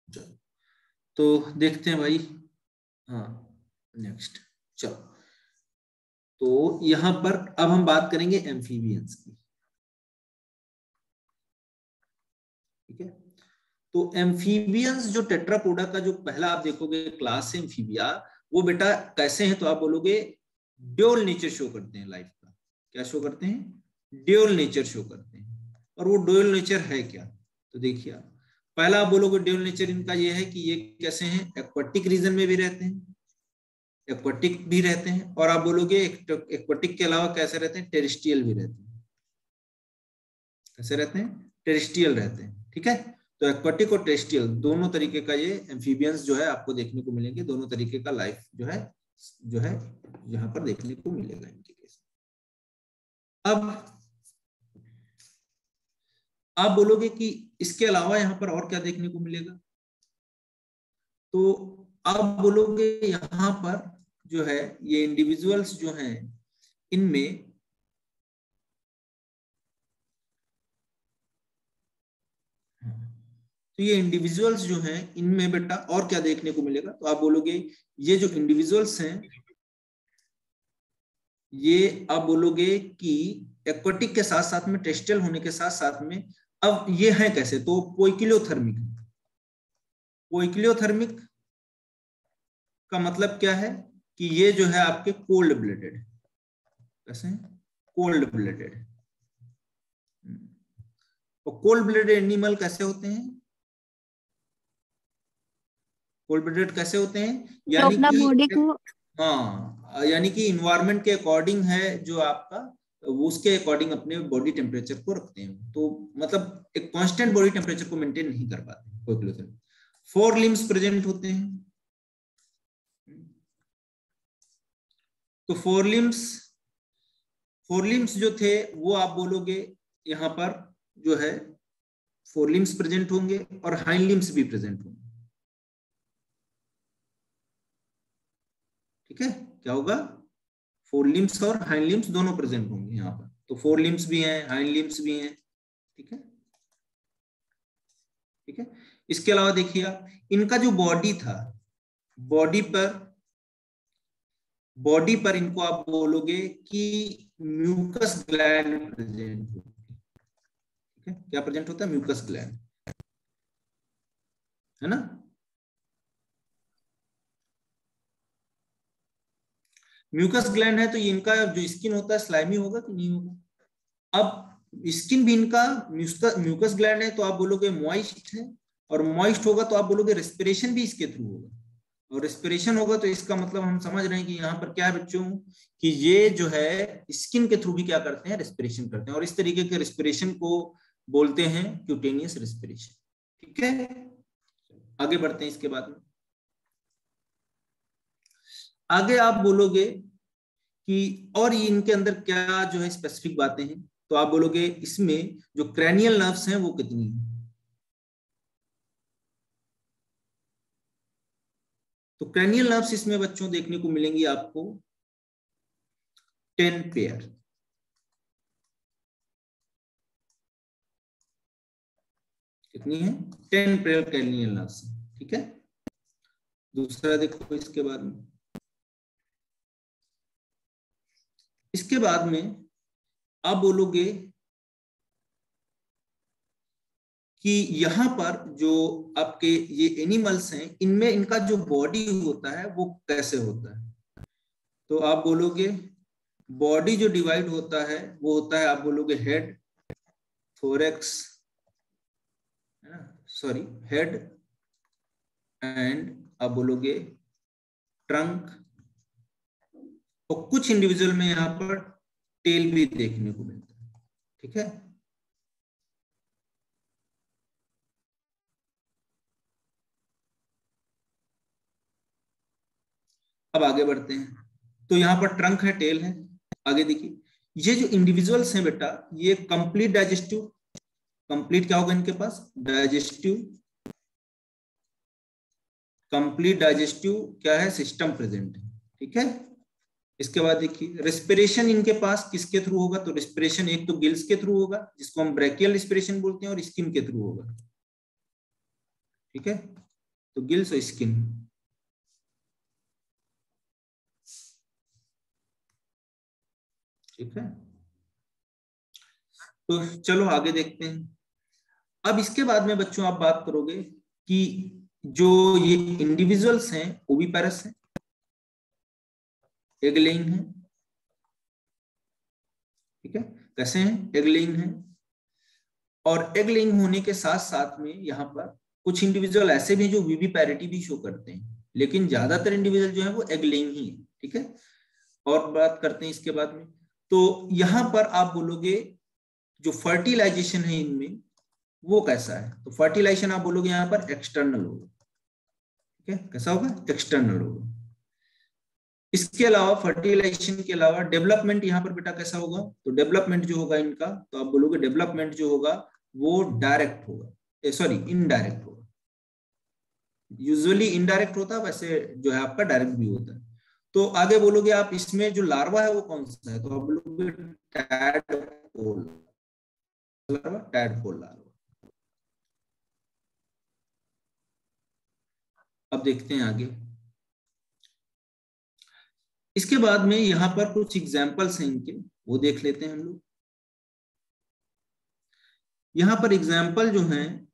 चलो तो देखते हैं भाई। हाँ नेक्स्ट, चलो तो यहां पर अब हम बात करेंगे एम्फीबियंस की। ठीक है, तो एम्फीबियंस जो टेट्रापोडा का जो पहला आप देखोगे क्लास है एम्फीबिया, वो बेटा कैसे हैं, तो आप बोलोगे ड्यूल नेचर शो करते हैं लाइफ का। क्या शो करते हैं? ड्यूल नेचर शो करते हैं। और वो ड्यूल नेचर है क्या, तो देखिए आप पहला आप बोलोगे ड्यूल नेचर इनका ये है कि ये कैसे हैं, एक्वाटिक रीजन में भी रहते हैं, एक्वाटिक भी रहते हैं, और आप बोलोगे एक्वाटिक के अलावा कैसे रहते हैं, टेरेस्ट्रियल भी रहते हैं। कैसे रहते हैं? टेरेस्ट्रियल रहते हैं। ठीक है, तो एक्वाटिक और टेरेस्ट्रियल दोनों तरीके का ये एम्फीबियंस जो है आपको देखने को मिलेंगे, दोनों तरीके का लाइफ जो है यहाँ पर देखने को मिलेगा इनके केस। अब आप बोलोगे कि इसके अलावा यहाँ पर और क्या देखने को मिलेगा, तो आप बोलोगे यहाँ पर जो है ये इंडिविजुअल्स जो हैं इनमें तो ये इंडिविजुअल्स जो हैं इनमें बेटा और क्या देखने को मिलेगा, तो आप बोलोगे ये जो इंडिविजुअल्स हैं ये आप बोलोगे कि एक्वाटिक के साथ साथ में टेरेस्ट्रियल होने के साथ साथ में अब ये है कैसे, तो पोइकिलोथर्मिक। पोइकिलोथर्मिक का मतलब क्या है कि ये जो है आपके कोल्ड ब्लडेड, कैसे कोल्ड ब्लडेड। और कोल्ड ब्लडेड एनिमल कैसे होते हैं, कोल्ड ब्लडेड कैसे होते हैं, यानी अपना बॉडी कि को, हाँ यानी कि इन्वायरमेंट के अकॉर्डिंग है जो आपका, उसके अकॉर्डिंग अपने बॉडी टेम्परेचर को रखते हैं, तो मतलब एक कांस्टेंट बॉडी टेम्परेचर को मेंटेन नहीं कर पाते कोई। फोर लिम्स प्रेजेंट होते हैं, तो फोर लिम्स जो थे वो आप बोलोगे यहां पर जो है फोर लिम्स प्रेजेंट होंगे और हाइंड लिम्स भी प्रेजेंट होंगे। ठीक है, क्या होगा, फोर लिम्स और हाइंड लिम्स दोनों प्रेजेंट होंगे यहाँ पर, तो फोर लिम्स भी हैं हाइंड लिम्स भी हैं। ठीक है, ठीक है, इसके अलावा देखिए आप इनका जो बॉडी था, बॉडी पर इनको आप बोलोगे कि म्यूकस ग्लैंड प्रेजेंट होगी। ठीक है, क्या प्रेजेंट होता है, म्यूकस ग्लैंड, है ना। म्यूकस ग्लैंड है तो इनका जो स्किन होता है स्लाइमी होगा कि नहीं होगा। अब स्किन भी इनका म्यूकस ग्लैंड है तो आप बोलोगे मॉइस्ट है, और मॉइस्ट होगा तो आप बोलोगे रेस्पिरेशन भी इसके थ्रू होगा, और रेस्पिरेशन होगा तो इसका मतलब हम समझ रहे हैं कि यहाँ पर क्या है बच्चों, कि ये जो है स्किन के थ्रू भी क्या करते हैं, रेस्पिरेशन करते हैं, और इस तरीके के रेस्पिरेशन को बोलते हैं क्यूटेनियस रेस्पिरेशन। ठीक है, आगे बढ़ते हैं। इसके बाद में आगे आप बोलोगे कि और ये इनके अंदर क्या जो है स्पेसिफिक बातें हैं, तो आप बोलोगे इसमें जो क्रैनियल नर्व्स हैं वो कितनी है, तो क्रैनियल नर्व्स इसमें बच्चों देखने को मिलेंगी आपको 10 पेयर। कितनी है, 10 पेयर क्रैनियल नर्व्स। ठीक है, दूसरा देखो इसके बाद में, इसके बाद में आप बोलोगे कि यहाँ पर जो आपके ये एनिमल्स हैं इनमें इनका जो बॉडी होता है वो कैसे होता है, तो आप बोलोगे बॉडी जो डिवाइड होता है वो होता है, आप बोलोगे हेड, थोरैक्स, है ना, सॉरी हेड एंड आप बोलोगे ट्रंक, और कुछ इंडिविजुअल में यहाँ पर टेल भी देखने को मिलता है। ठीक है, अब आगे बढ़ते हैं, तो यहाँ पर ट्रंक है टेल है। आगे देखिए ये जो इंडिविजुअल्स हैं बेटा ये कंप्लीट डाइजेस्टिव, कंप्लीट क्या होगा इनके पास, डाइजेस्टिव, कंप्लीट डाइजेस्टिव क्या है सिस्टम प्रेजेंट है। ठीक है, इसके बाद देखिए रेस्पिरेशन इनके पास किसके थ्रू होगा, तो रेस्पिरेशन एक तो गिल्स के थ्रू होगा जिसको हम ब्रैकियल रेस्पिरेशन बोलते हैं, और स्किन के थ्रू होगा। ठीक है, तो गिल्स और स्किन। ठीक है, तो चलो आगे देखते हैं। अब इसके बाद में बच्चों आप बात करोगे कि जो ये इंडिविजुअल्स हैं ओविपेरस हैं, एग लेइंग है। ठीक है, कैसे हैं? एग लेइंग है। और एग लेइंग होने के साथ साथ में यहाँ पर कुछ इंडिविजुअल ऐसे भी जो विविपैरिटी भी शो करते हैं, लेकिन ज्यादातर इंडिविजुअल जो है वो एग लेइंग ही है। ठीक है, और बात करते हैं इसके बाद में। तो यहाँ पर आप बोलोगे जो फर्टिलाइजेशन है इनमें वो कैसा है, तो फर्टिलाइजेशन आप बोलोगे यहाँ पर एक्सटर्नल होगा। ठीक है, कैसा होगा? एक्सटर्नल होगा। इसके अलावा फर्टिलाइजेशन के अलावा डेवलपमेंट यहाँ पर बेटा कैसा होगा, तो डेवलपमेंट जो होगा इनका, तो आप बोलोगे डेवलपमेंट जो होगा वो डायरेक्ट होगा, सॉरी इनडायरेक्ट होगा। यूजुअली इनडायरेक्ट होता है, वैसे जो है आपका डायरेक्ट भी होता है। तो आगे बोलोगे आप इसमें जो लार्वा है वो कौन सा है, तो आप बोलोगे टैडपोल लार्वा, टैडपोल लार्वा। अब देखते हैं आगे। इसके बाद में यहाँ पर कुछ एग्जाम्पल्स हैं इनके, वो देख लेते हैं हम लोग। यहाँ पर एग्जाम्पल जो हैं,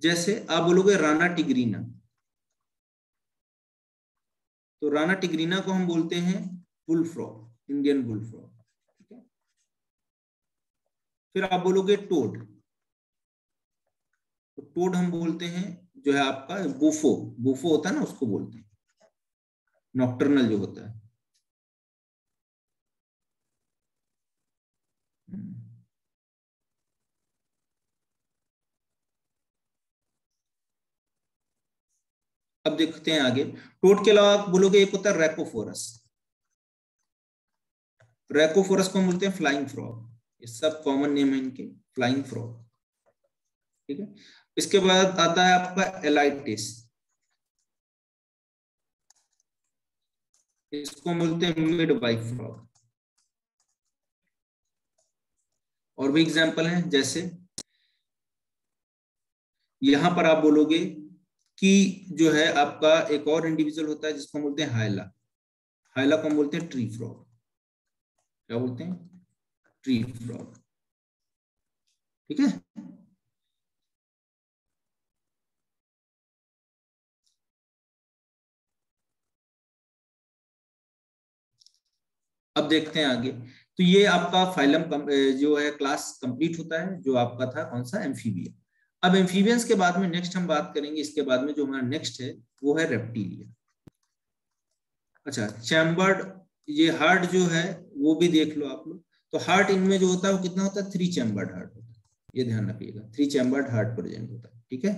जैसे आप बोलोगे राना टिग्रीना, तो राना टिग्रीना को हम बोलते हैं bull frog, Indian bull frog. ठीक है, फिर आप बोलोगे टोड, तो टोड हम बोलते हैं जो है आपका बुफो, बुफो होता है ना उसको बोलते हैं, नॉक्टर्नल जो होता है। अब देखते हैं आगे। टोड के अलावा आप बोलोगे एक होता है रैकोफोरस, रैकोफोरस को हम बोलते हैं फ्लाइंग फ्रॉग। ये सब कॉमन नेम है इनके, फ्लाइंग फ्रॉग। ठीक है, इसके बाद आता है आपका एलाइटिस, इसको बोलते हैं मिड वाइफ फ्रॉग। और भी एग्जांपल हैं, जैसे यहां पर आप बोलोगे कि जो है आपका एक और इंडिविजुअल होता है जिसको बोलते हैं हाइला, हाइला को हम बोलते हैं ट्री फ्रॉग। क्या बोलते हैं? Tree frog. ठीक है, अब देखते हैं आगे। तो ये आपका फाइलम जो है क्लास कंप्लीट होता है, जो आपका था कौन सा, एम्फीबिया। अब एम्फीबियंस के बाद में नेक्स्ट हम बात करेंगे, इसके बाद में जो हमारा नेक्स्ट है वो है रेप्टिलिया। अच्छा, चैम्बर्ड, ये हार्ट जो है वो भी देख लो आप लोग। तो हार्ट इनमें जो होता है वो कितना होता है, 3 चैम्बर्ड हार्ट होता है, ये ध्यान रखिएगा, 3 चैम्बर्ड हार्ट प्रेजेंट होता है। ठीक है,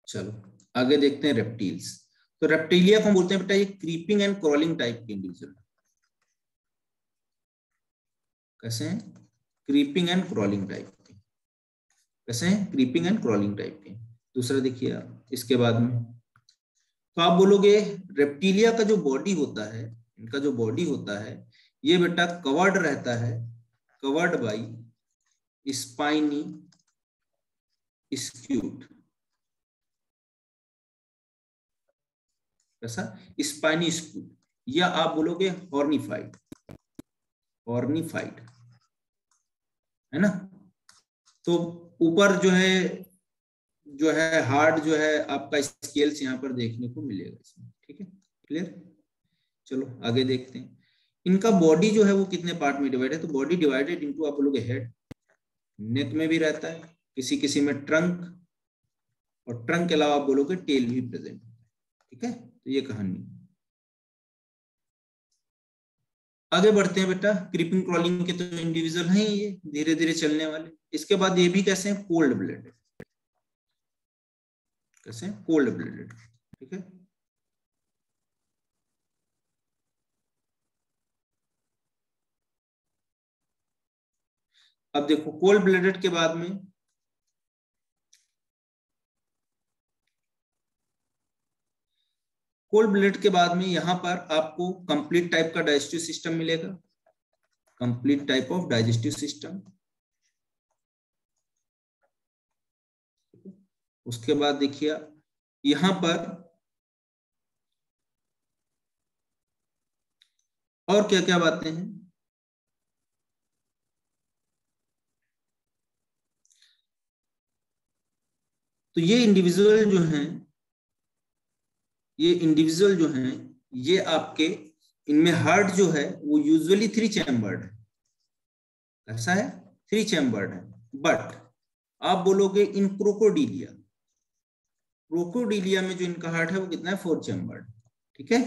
चलो आगे देखते हैं रेप्टिल्स। तो रेप्टिलिया को बोलते हैं बेटा ये क्रीपिंग एंड क्रॉलिंग टाइप के इंडिविजुअल। कैसे हैं? क्रीपिंग एंड क्रॉलिंग टाइप के। कैसे हैं? क्रीपिंग एंड क्रॉलिंग टाइप के। दूसरा देखिए आप इसके बाद में, तो आप बोलोगे रेप्टिलिया का जो बॉडी होता है, इनका जो बॉडी होता है ये बेटा कवर्ड रहता है, कवर्ड बाई स्पाइनी स्क्यूट। कैसा? स्पाइनी स्क्यूट, या आप बोलोगे हॉर्निफाइड, हॉर्निफाइड है ना। तो ऊपर जो है हार्ड जो है आपका स्केल्स यहाँ पर देखने को मिलेगा इसमें। ठीक है, क्लियर। चलो आगे देखते हैं। इनका बॉडी जो है वो कितने पार्ट में डिवाइड है, तो बॉडी डिवाइडेड इनटू आप बोलोगे हेड, नेक में भी रहता है, किसी किसी में ट्रंक, और ट्रंक के अलावा आप बोलोगे टेल भी प्रेजेंट है। ठीक है, तो ये कहानी। आगे बढ़ते हैं बेटा। क्रीपिंग क्रॉलिंग के तो इंडिविजुअल हैं ये धीरे धीरे चलने वाले। इसके बाद ये भी कैसे हैं, कोल्ड ब्लडेड। कैसे हैं? Cold blooded. ठीक है, अब देखो कोल्ड ब्लडेड के बाद में, कोल्ड ब्लडेड के बाद में यहां पर आपको कंप्लीट टाइप का डाइजेस्टिव सिस्टम मिलेगा। Complete type of digestive system. उसके बाद देखिए यहां पर और क्या क्या बातें हैं। तो ये इंडिविजुअल जो हैं, ये आपके इनमें हार्ट जो है वो यूजुअली 3 चैम्बर्ड है। ऐसा है 3 चैम्बर्ड है। बट आप बोलोगे इन क्रोकोडीलिया में जो इनका हार्ट है वो कितना है 4 चैम्बर्ड। ठीक है,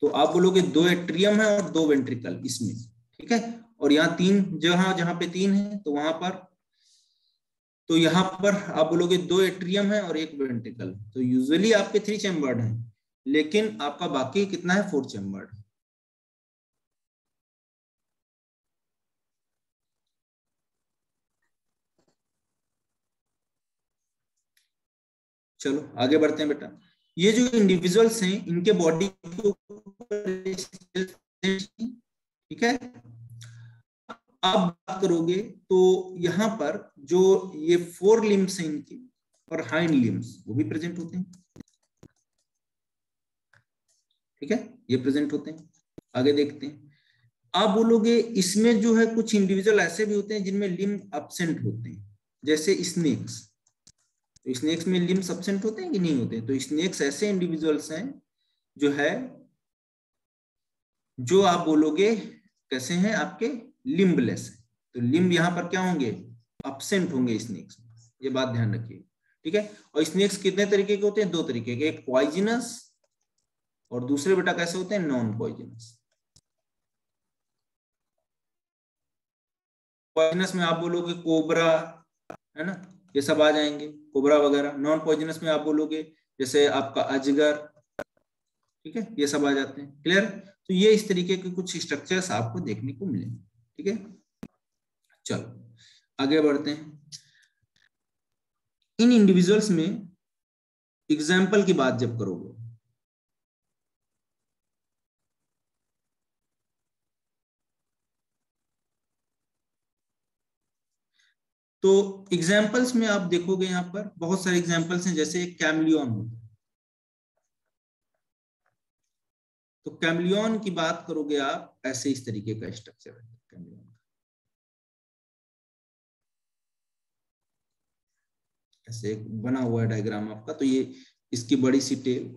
तो आप बोलोगे 2 एट्रियम है और 2 वेंट्रिकल इसमें। ठीक है, और यहाँ 3 जहां जहां पे 3 है तो वहां पर, तो यहाँ पर आप बोलोगे 2 एट्रियम है और 1 वेंट्रिकल। तो यूजुअली आपके 3 चैम्बर्ड है, लेकिन आपका बाकी कितना है 4 चैम्बर्ड। चलो आगे बढ़ते हैं बेटा। ये जो इंडिविजुअल्स हैं इनके बॉडी के ऊपर, ठीक है, आप बात करोगे तो यहाँ पर जो ये 4 लिम्स हैं इनके और हाइंड लिम्स वो भी प्रेजेंट होते हैं। ठीक है, ये प्रेजेंट होते हैं। आगे देखते हैं। आप बोलोगे इसमें जो है कुछ इंडिविजुअल ऐसे भी होते हैं जिनमें लिम्ब एब्सेंट होते हैं, जैसे स्नेक्स। तो स्नेक्स में लिम्स एब्सेंट होते हैं कि नहीं होते? तो स्नेक्स ऐसे इंडिविजुअल्स हैं जो है, जो आप बोलोगे कैसे हैं, आपके लिम्बलेस है। तो लिम्ब यहाँ पर क्या होंगे, एब्सेंट होंगे स्नेक्स में, ये बात ध्यान रखिए। ठीक है, और स्नेक्स कितने तरीके के होते हैं? 2 तरीके के, एक पॉइजनस और दूसरे बेटा कैसे होते हैं, नॉन पॉइजनस। पॉइजनस में आप बोलोगे कोबरा, है ना, ये सब आ जाएंगे, कोबरा वगैरह। नॉन पॉइजनस में आप बोलोगे जैसे आपका अजगर, ठीक है, ये सब आ जाते हैं। क्लियर? तो ये इस तरीके के कुछ स्ट्रक्चर्स आपको देखने को मिलेंगे। ठीक है, चलो आगे बढ़ते हैं। इन इंडिविजुअल्स में एग्जाम्पल की बात जब करोगे, तो एग्जाम्पल्स में आप देखोगे यहाँ पर बहुत सारे एग्जाम्पल्स हैं, जैसे एक कैमलियन होता है। तो कैमलियन की बात करोगे आप, ऐसे इस तरीके का स्ट्रक्चर है कैमलियन का, ऐसे एक बना हुआ है डायग्राम आपका। तो ये इसकी बड़ी सी टेल,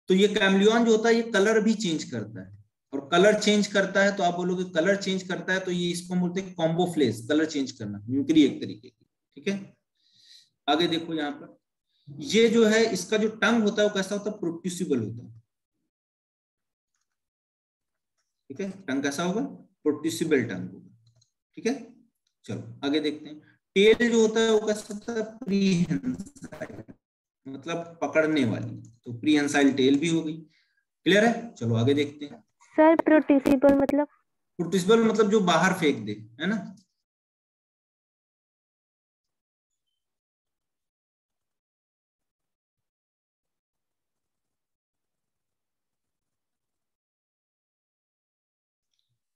तो ये कैमलियन जो होता है ये कलर भी चेंज करता है। और कलर चेंज करता है तो आप बोलोगे कलर चेंज करता है, तो ये इसको बोलते हैं कॉम्बोफ्लेज, कलर चेंज करना, मिमिक्री एक तरीके की। ठीक है, आगे देखो यहाँ पर ये जो है इसका जो टंग होता है वो कैसा होता है, प्रोट्यूसिबल होता है। ठीक है, टंग कैसा होगा, प्रोट्यूसिबल टंग होगा। ठीक है, चलो आगे देखते हैं। टेल जो होता है वो कैसा होता है, प्रीहेंसाइल, मतलब पकड़ने वाली। तो प्रीहेंसाइल टेल भी होगी। क्लियर है? चलो आगे देखते हैं। सर प्रोट्यूसिबल मतलब? प्रोट्यूसिबल मतलब जो बाहर फेंक दे, है ना।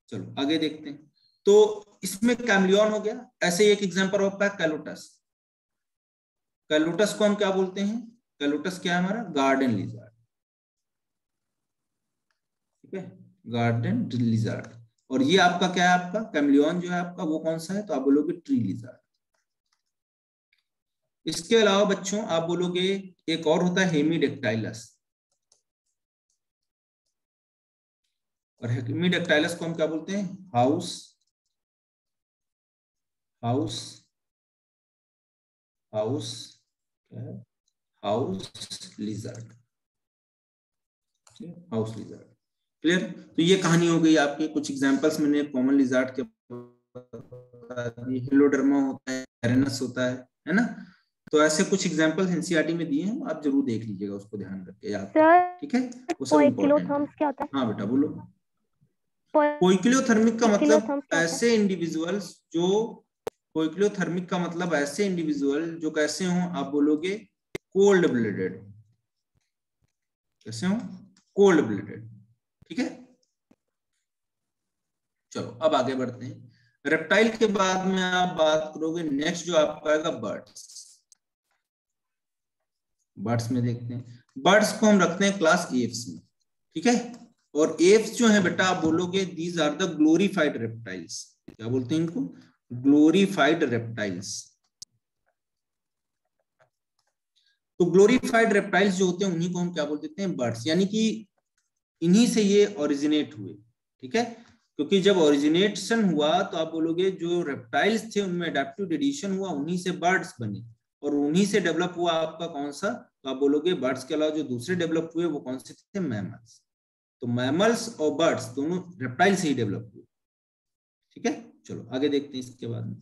चलो आगे देखते हैं। तो इसमें कैमलियन हो गया। ऐसे एक एग्जांपल होता है कैलोटस। कैलोटस को हम क्या बोलते हैं, कैलोटस क्या है हमारा, गार्डन लिजार्ड। ठीक है, गार्डन लिजार्ड। और ये आपका क्या है, आपका कैमलियन जो है आपका वो कौन सा है, तो आप बोलोगे ट्री लिजार्ड। इसके अलावा बच्चों आप बोलोगे एक और होता है हेमीडेक्टाइलस। और हेमीडेक्टाइलस को हम क्या बोलते हैं, हाउस हाउस हाउस क्या है, house lizard. House lizard. Clear? तो ये कहानी हो गई आपके, कुछ एग्जांपल्स मैंने कॉमन लिजर्ड के, हिलोडर्मा होता है, एरेनस होता है ना। तो ऐसे कुछ एग्जांपल्स एनसीईआरटी में दिए हैं, आप जरूर देख लीजिएगा, उसको ध्यान रख के याद करके। ठीक है, वो सब इम्पोर्टेंट है। क्या होता है? हाँ बेटा बोलो। कोइक्लियोथर्मिक का मतलब पोइकिलोथर्म्स क्या होता है? ऐसे इंडिविजुअल्स जो, कोइक्लियोथर्मिक का मतलब ऐसे इंडिविजुअल जो कैसे हों, आप बोलोगे कोल्ड ब्लडेड, कैसे हों, कोल्ड ब्लडेड। ठीक है, चलो अब आगे बढ़ते हैं। रेप्टाइल के बाद में आप बात करोगे, नेक्स्ट जो आपका आएगा बर्ड्स। बर्ड्स में देखते हैं, बर्ड्स को हम रखते हैं क्लास एप्स में। ठीक है, और एप्स जो है बेटा आप बोलोगे these are the glorified reptiles. क्या बोलते हैं इनको? Glorified reptiles. तो ग्लोरीफाइड रेप्टाइल्स जो होते हैं उन्हीं को हम क्या बोल देते हैं? बर्ड्स, यानी कि इन्हीं से ये ओरिजिनेट हुए। ठीक है, क्योंकि जब ओरिजिनेशन हुआ तो आप बोलोगे जो रेप्टाइल्स थे उनमें एडेप्टिव एडिशन हुआ, उन्हीं से बर्ड्स बने, और उन्हीं से डेवलप हुआ आपका कौन सा? तो आप बोलोगे बर्ड्स के अलावा जो दूसरे डेवलप हुए वो कौन से थे? मैमल्स। तो मैमल्स और बर्ड्स दोनों रेप्टाइल से ही डेवलप हुए। ठीक है, चलो आगे देखते हैं। इसके बाद में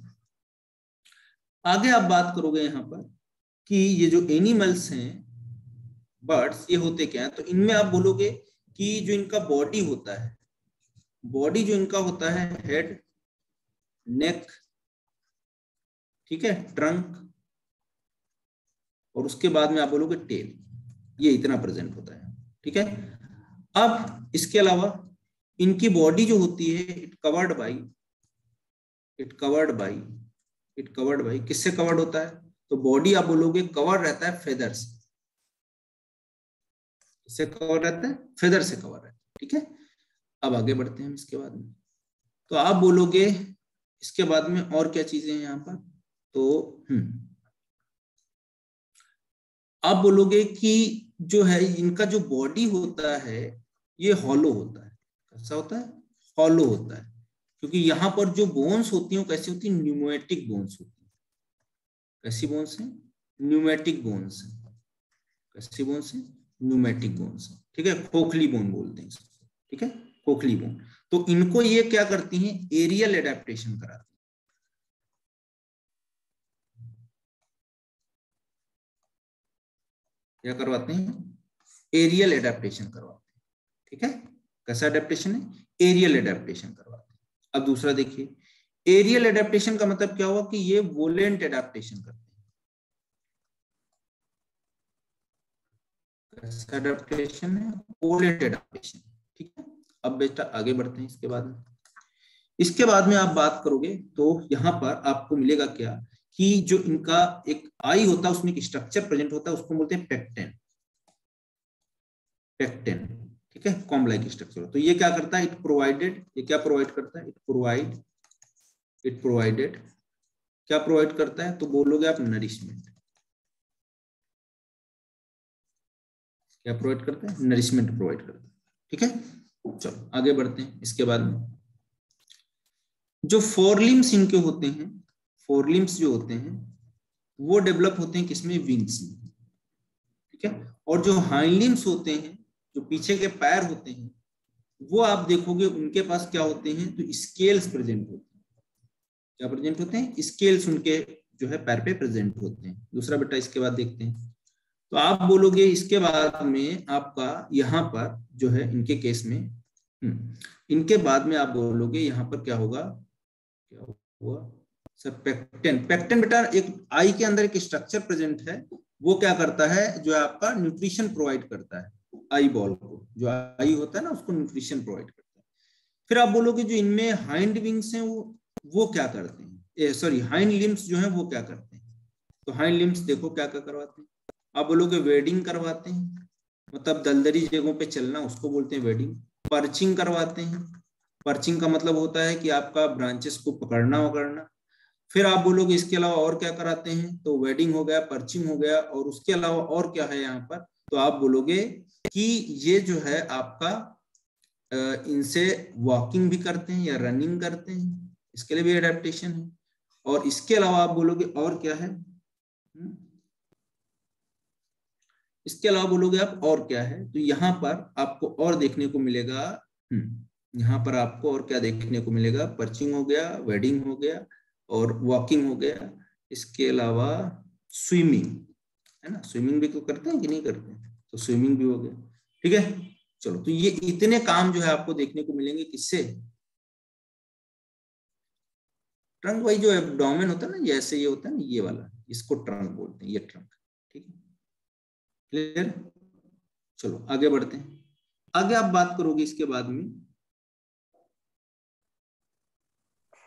आगे आप बात करोगे यहाँ पर कि ये जो एनिमल्स हैं बर्ड्स, ये होते क्या है? तो इनमें आप बोलोगे कि जो इनका बॉडी होता है, बॉडी जो इनका होता है, हेड, नेक, ठीक है, ट्रंक, और उसके बाद में आप बोलोगे टेल, ये इतना प्रेजेंट होता है। ठीक है, अब इसके अलावा इनकी बॉडी जो होती है, इट कवर्ड बाई किससे कवर्ड होता है? तो बॉडी आप बोलोगे कवर रहता है फेदर से। किससे कवर रहता है? फेदर से कवर रहता है। ठीक है, अब आगे बढ़ते हैं इसके बाद में। तो आप बोलोगे इसके बाद में और क्या चीजें हैं यहाँ पर? तो आप बोलोगे कि जो है इनका जो बॉडी होता है ये हॉलो होता है। कैसा होता है? हॉलो होता है, क्योंकि यहाँ पर जो बोन्स होती हैं वो कैसी होती है? न्यूमेटिक बोन्स होती है। कैसी बोन्स है? न्यूमेटिक बोन्स है। कैसी बोन्स है? न्यूमेटिक बोन्स है। ठीक है, खोखली बोन बोलते हैं इसको। ठीक है, खोखली बोन। तो इनको ये क्या करती हैं? एरियल एडेप्टेशन कराती है। क्या करवाते हैं? एरियल एडेप्टेशन करवाते हैं। ठीक है, कैसा एडेप्टेशन है? एरियल एडेप्टेशन करवाते हैं। अब दूसरा देखिए, एरियल एडेप्टेशन का मतलब क्या हुआ? कि ये वोलेंट एडेप्टेशन करते हैं। कैसा एडेप्टेशन है? वोलेंट एडेप्टेशन। ठीक है, अब बेटा आगे बढ़ते हैं। इसके बाद में आप बात करोगे तो यहां पर आपको मिलेगा क्या? कि जो इनका एक आई होता है उसमें एक स्ट्रक्चर प्रेजेंट होता है, उसको बोलते हैं पेक्टेन। ठीक है, कॉम्ब लाइक स्ट्रक्चर। तो ये क्या करता है? इट प्रोवाइडेड, ये क्या प्रोवाइड करता है? इट प्रोवाइडेड क्या प्रोवाइड करता है? तो बोलोगे आप नरिशमेंट। क्या प्रोवाइड करता है? नरिशमेंट प्रोवाइड करता है। ठीक है, चलो आगे बढ़ते हैं। इसके बाद में जो फोरलिम्स इनके होते हैं, फोरलिम्स जो होते हैं वो डेवलप होते हैं किसमें? विंग्स में। ठीक है, और जो हाइंड लिम्स होते हैं, जो पीछे के पैर होते हैं, वो आप देखोगे उनके पास क्या होते हैं? तो स्केल्स प्रेजेंट होते हैं। क्या प्रेजेंट होते हैं? स्केल्स उनके जो है पैर पे प्रेजेंट होते हैं। दूसरा बेटा इसके बाद देखते हैं। तो आप बोलोगे इसके बाद में आपका यहाँ पर जो है इनके केस में इनके बाद में आप बोलोगे यहाँ पर क्या होगा? क्या हुआ सर? पेक्टेन। पेक्टेन बेटा एक आई के अंदर एक स्ट्रक्चर प्रेजेंट है, वो क्या करता है? जो है आपका न्यूट्रिशन प्रोवाइड करता है आई बॉल को। जो आई होता है ना उसको न्यूट्रिशन प्रोवाइड करता है। फिर आप बोलोगे जो इनमें हाइंड विंग्स हैं वो क्या करते हैं? सॉरी, हाइंड लिम्स जो है वो क्या करते हैं? तो हाइंड लिम्स देखो क्या क्या करवाते हैं। आप बोलोगे वेडिंग करवाते हैं, मतलब दलदली जगहों पे चलना, उसको बोलते हैं वेडिंग। पर्चिंग करवाते हैं। पर्चिंग का मतलब होता है कि आपका ब्रांचेस को पकड़ना वकड़ना। फिर आप बोलोगे इसके अलावा और क्या कराते हैं? तो वेडिंग हो गया, पर्चिंग हो गया, और उसके अलावा और क्या है यहाँ पर? तो आप बोलोगे कि ये जो है आपका इनसे वॉकिंग भी करते हैं या रनिंग करते हैं, इसके लिए भी एडेप्टेशन है। और इसके अलावा आप बोलोगे और क्या है? इसके अलावा बोलोगे आप और क्या है? तो यहाँ पर आपको और देखने को मिलेगा, यहाँ पर आपको और क्या देखने को मिलेगा? पर्चिंग हो गया, वेडिंग हो गया, और वॉकिंग हो गया। इसके अलावा स्विमिंग है ना, स्विमिंग भी तो करते हैं कि नहीं करते हैं? तो स्विमिंग भी हो गया। ठीक है, चलो, तो ये इतने काम जो है आपको देखने को मिलेंगे किससे, ट्रंक वाइज जो एब्डोमेन होता है ना, जैसे ये होता है ना, ये वाला, इसको ट्रंक बोलते हैं, ये ट्रंक। ठीक है, क्लियर। चलो आगे बढ़ते हैं। आगे आप बात करोगे इसके बाद में।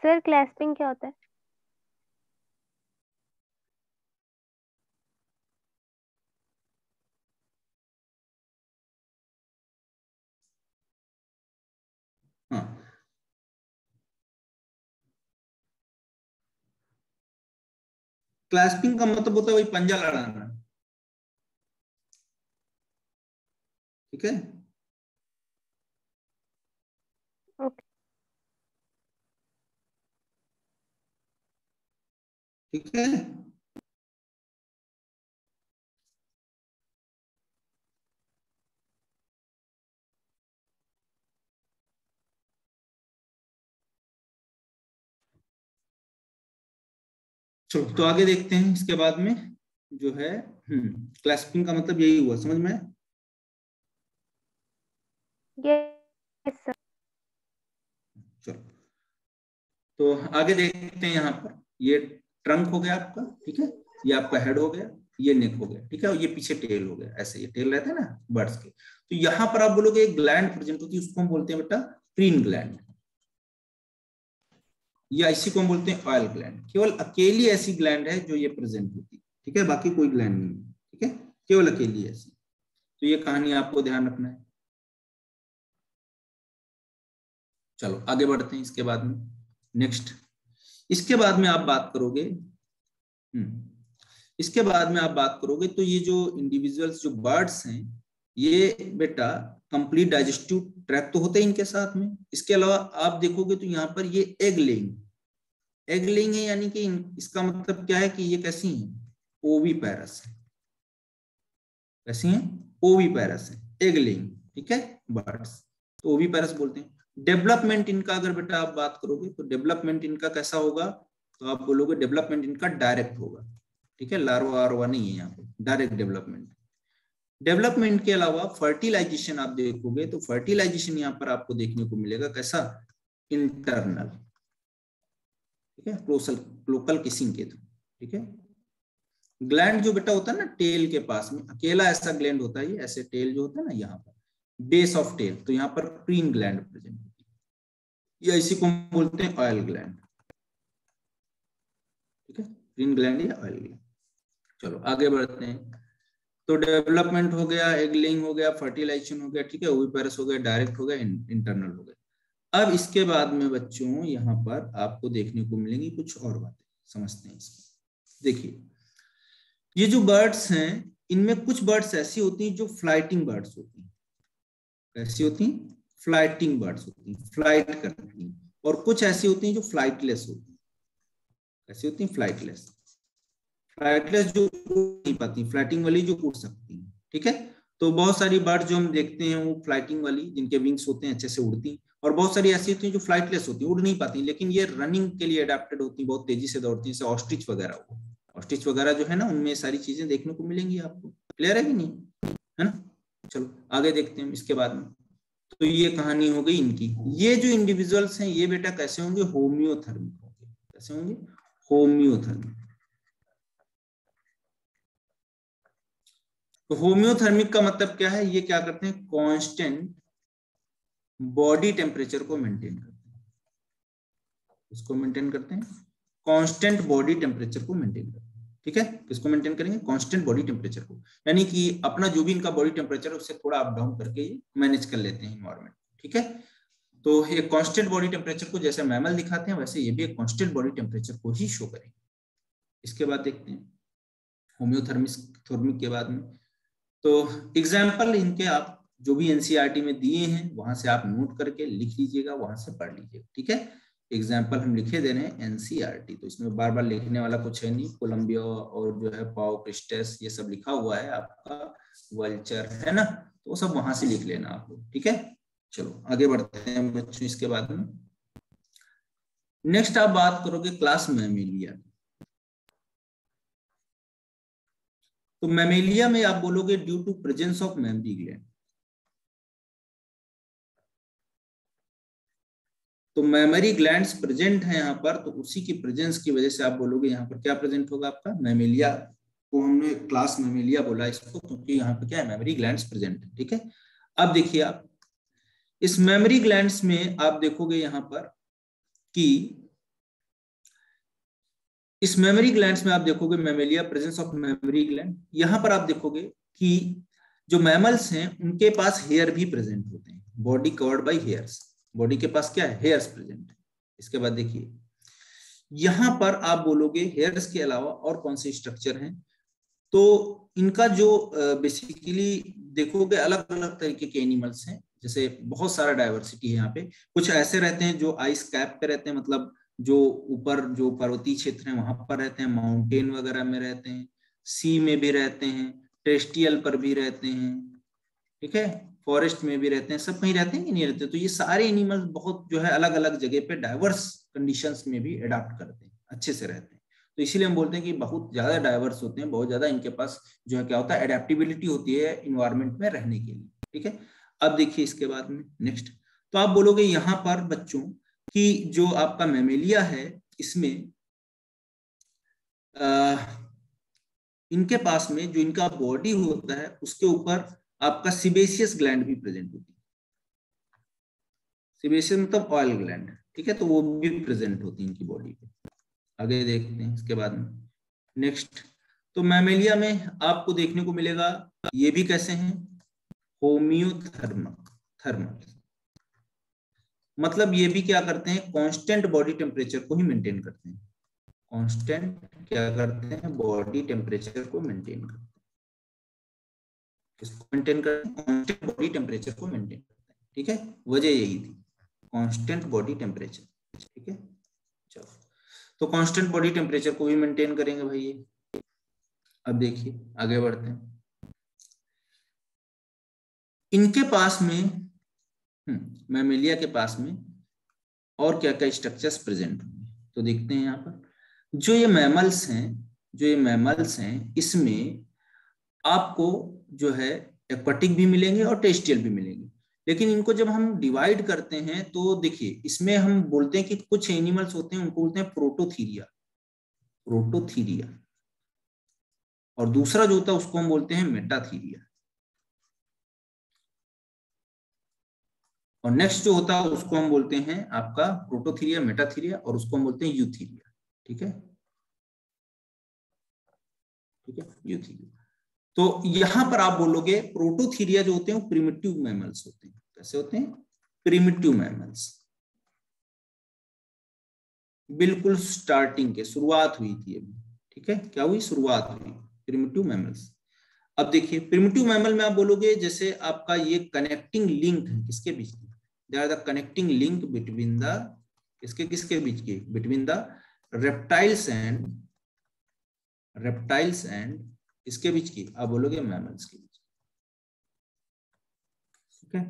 सर क्लैस्पिंग क्या होता है? हाँ, क्लैस्पिंग का मतलब होता है वही पंजा लड़ाना। ठीक है, ओके। ठीक है। चलो तो आगे देखते हैं इसके बाद में जो है। क्लैस्पिंग का मतलब यही हुआ, समझ में। Yes sir. चलो तो आगे देखते हैं। यहाँ पर ये ट्रंक हो गया आपका, ठीक है, ये आपका हेड हो गया, ये नेक हो गया, ठीक है, और ये पीछे टेल हो गया। ऐसे ये टेल रहता है ना बर्ड्स के। तो यहाँ पर आप बोलोगे एक ग्लैंड प्रेजेंट होती है, उसको हम बोलते हैं बेटा क्रीन ग्लैंड, या इसी को हम बोलते हैं ऑयल ग्लैंड। केवल अकेली ऐसी ग्लैंड है जो ये प्रेजेंट होती है, ठीक है, बाकी कोई ग्लैंड नहीं है। ठीक है, केवल अकेली ऐसी। तो ये कहानी आपको ध्यान रखना है। चलो आगे बढ़ते हैं इसके बाद में। नेक्स्ट, इसके बाद में आप बात करोगे। इसके बाद में आप बात करोगे तो ये जो इंडिविजुअल्स जो बर्ड्स हैं, ये बेटा कंप्लीट डाइजेस्टिव ट्रैक्ट तो होते हैं इनके साथ में। इसके अलावा आप देखोगे तो यहाँ पर ये एग लेइंग, एग लेइंग है, यानी कि इसका मतलब क्या है कि ये कैसी है, ओवी पैरस है। कैसी है, ओवी पैरस है, एग लेइंग, ठीक है, बर्ड्स, तो ओवी पैरस बोलते हैं। डेवलपमेंट इनका अगर बेटा आप बात करोगे तो डेवलपमेंट इनका कैसा होगा, तो आप बोलोगे डेवलपमेंट इनका डायरेक्ट होगा। ठीक है, लार्वा वार्वा नहीं है यहाँ पे, डायरेक्ट डेवलपमेंट। डेवलपमेंट के अलावा फर्टिलाइजेशन आप देखोगे तो फर्टिलाइजेशन यहाँ पर आपको देखने को मिलेगा कैसा, इंटरनल। ठीक है, लोकल किसिंग के थ्रू। ठीक है, ग्लैंड जो बेटा होता है ना टेल के पास में, अकेला ऐसा ग्लैंड होता है, ये ऐसे टेल जो होता है ना यहाँ पर, बेस ऑफ टेल, तो यहाँ पर क्रीन ग्लैंड प्रेजेंट होती है, या इसी को हम बोलते हैं ऑयल ग्लैंड। ठीक है, क्रीन ग्लैंड या ऑयल ग्लैंड। चलो आगे बढ़ते हैं। तो डेवलपमेंट हो गया, एगलिंग हो गया, फर्टिलाइजेशन हो गया, ठीक है, ओविपेरस हो गया, डायरेक्ट हो गया, इंटरनल हो गया। अब इसके बाद में बच्चों यहाँ पर आपको देखने को मिलेंगी कुछ और बातें, समझते हैं इसको। देखिए, ये जो बर्ड्स हैं, इनमें कुछ बर्ड्स ऐसी होती हैं जो फ्लाइटिंग बर्ड्स होती हैं। कैसी होती हैं, फ्लाइटिंग बर्ड्स होती हैं, फ्लाइट करती हैं। और कुछ ऐसी होती हैं जो फ्लाइटलेस होती हैं। कैसी होती हैं, फ्लाइटलेस। फ्लाइटलेस जो उड़ नहीं पाती, फ्लाइटिंग वाली जो उड़ सकती हैं। ठीक है, तो बहुत सारी बर्ड जो हम देखते हैं वो फ्लाइटिंग वाली, जिनके विंग्स होते हैं, अच्छे से उड़ती हैं। और बहुत सारी ऐसी होती हैं जो फ्लाइटलेस होती हैं, उड़ नहीं पाती, लेकिन ये रनिंग के लिए अडेप्टेड होती हैं, बहुत तेजी से दौड़ती हैं, जैसे ऑस्ट्रिच वगैरह। ऑस्ट्रिच वगैरह जो है ना, उनमें सारी चीजें देखने को मिलेंगी आपको। क्लियर है कि नहीं, है ना। चलो आगे देखते हैं इसके बाद में। तो ये कहानी हो गई इनकी। ये जो इंडिविजुअल्स हैं ये बेटा कैसे होंगे, होम्योथर्मिक होंगे। कैसे होंगे, होम्योथर्मिक। तो होम्योथर्मिक का मतलब क्या है, ये क्या करते हैं, कांस्टेंट बॉडी टेम्परेचर को मेंटेन करते हैं। इसको मेंटेन करते हैं, कांस्टेंट बॉडी टेम्परेचर को मेंटेन करते हैं। ठीक है, किसको मेंटेन करेंगे, कांस्टेंट बॉडी टेम्परेचर को, यानी कि अपना जो भी इनका बॉडी टेम्परेचर है उससे थोड़ा अप डाउन करके ये मैनेज कर लेते हैं इन्वायरमेंट। ठीक है, तो ये कांस्टेंट बॉडी टेम्परेचर को जैसे मैमल दिखाते हैं, वैसे ये भी एक कांस्टेंट बॉडी टेम्परेचर को ही शो करेंगे। इसके बाद देखते हैं होम्योथर्मिक के बाद में। तो एग्जाम्पल इनके आप जो भी एनसीईआरटी में दिए हैं वहां से आप नोट करके लिख लीजिएगा, वहां से पढ़ लीजिएगा। ठीक है, एग्जाम्पल हम लिखे दे रहे हैं एनसीईआरटी, तो इसमें बार बार लिखने वाला कुछ है नहीं। कोलंबिया और जो है पाओ क्रिस्टस ये सब लिखा हुआ है आपका, वल्चर है ना, तो वो सब वहां से लिख लेना आप लोग। ठीक है, चलो आगे बढ़ते हैं बच्चों। इसके बाद में नेक्स्ट आप बात करोगे क्लास मैमेलिया। तो मैमेलिया में आप बोलोगे due to presence of mammary gland. तो मेमोरी ग्लैंड्स प्रेजेंट है यहाँ पर, तो उसी की प्रेजेंस की वजह से आप बोलोगे यहाँ पर क्या प्रेजेंट होगा आपका, मेमेलिया को हमने क्लास मेमेलिया बोला इसको, क्योंकि यहाँ पे क्या है, मेमोरी ग्लैंड्स प्रेजेंट है। ठीक है, अब देखिए आप इस मेमोरी ग्लैंड्स में आप देखोगे यहाँ पर कि इस मेमोरी ग्लैंड्स में आप देखोगे Mammalia, presence of memory gland. यहाँ पर आप देखोगे कि जो मैमल्स हैं उनके पास हेयर भी प्रेजेंट होते हैं, body covered by hairs, body के पास क्या है, हेयर्स प्रेजेंट है। इसके बाद देखिए यहां पर आप बोलोगे हेयर्स के अलावा और कौन से स्ट्रक्चर हैं, तो इनका जो बेसिकली देखोगे अलग अलग तरीके के एनिमल्स हैं, जैसे बहुत सारा डाइवर्सिटी है यहाँ पे। कुछ ऐसे रहते हैं जो आइस कैप पे रहते हैं, मतलब जो ऊपर जो पर्वतीय क्षेत्र है वहां पर रहते हैं, माउंटेन वगैरह में रहते हैं, सी में भी रहते हैं, टेरेस्ट्रियल पर भी रहते हैं, ठीक है, फॉरेस्ट में भी रहते हैं, सब कहीं रहते हैं कि नहीं रहते। तो ये सारे एनिमल्स बहुत जो है अलग अलग जगह पे डाइवर्स कंडीशंस में भी अडाप्ट करते हैं, अच्छे से रहते हैं। तो इसीलिए हम बोलते हैं कि बहुत ज्यादा डाइवर्स होते हैं, बहुत ज्यादा इनके पास जो है क्या होता है, एडेप्टेबिलिटी होती है इन्वायरमेंट में रहने के लिए। ठीक है, अब देखिए इसके बाद में नेक्स्ट, तो आप बोलोगे यहाँ पर बच्चों कि जो आपका मेमेलिया है इसमें इनके पास में जो इनका बॉडी होता है उसके ऊपर आपका सिबेशियस ग्लैंड भी प्रेजेंट होती है। सिबेशियस मतलब ऑयल ग्लैंड, ठीक है, तो वो भी प्रेजेंट होती है इनकी बॉडी पे। आगे देखते हैं इसके बाद में नेक्स्ट, तो मैमेलिया में आपको देखने को मिलेगा ये भी कैसे हैं, होम्योथर्मल, थर्मल, मतलब ये भी क्या करते हैं, कांस्टेंट बॉडी टेम्परेचर को ही मेंटेन करते हैं, कांस्टेंट क्या करते हैं, बॉडी टेम्परेचर को मेंटेन करते हैं, किसको मेंटेन करते हैं, कांस्टेंट बॉडी टेम्परेचर को मेंटेन करते हैं। ठीक है, वजह यही थी, कांस्टेंट बॉडी टेम्परेचर। ठीक है, चलो तो कांस्टेंट बॉडी टेम्परेचर को भी मेंटेन करेंगे भाई ये। अब देखिए आगे बढ़ते हैं, इनके पास में मैमेलिया के पास में और क्या क्या स्ट्रक्चर्स प्रेजेंट होंगे, तो देखते हैं यहाँ पर जो ये मैमल्स हैं, जो ये मैमल्स हैं इसमें आपको जो है एक्वाटिक भी मिलेंगे और टेरेस्ट्रियल भी मिलेंगे, लेकिन इनको जब हम डिवाइड करते हैं तो देखिए इसमें हम बोलते हैं कि कुछ एनिमल्स होते हैं उनको बोलते हैं प्रोटोथीरिया, प्रोटोथीरिया, और दूसरा जो होता है उसको हम बोलते हैं मेटाथीरिया, और नेक्स्ट जो होता है उसको हम बोलते हैं आपका प्रोटोथीरिया, मेटाथीरिया, और उसको हम बोलते हैं यूथीरिया। ठीक है, ठीक है, यूथीरिया। तो यहां पर आप बोलोगे प्रोटोथीरिया जो होते हैं वो प्रिमिटिव मैमल्स होते हैं, कैसे होते हैं, प्रिमिटिव मैमल्स, बिल्कुल स्टार्टिंग के, शुरुआत हुई थी अभी। ठीक है, क्या हुई, शुरुआत हुई, प्रिमिटिव मैमल्स। अब देखिए प्रिमिटिव मैमल में आप बोलोगे जैसे आपका ये कनेक्टिंग लिंक है किसके बीच की, they are the connecting link between the, किसके किसके बीच की, बिटवीन द रेप्टाइल्स एंड किसके बीच की, आप बोलोगे मैमल्स के बीच। ठीक है,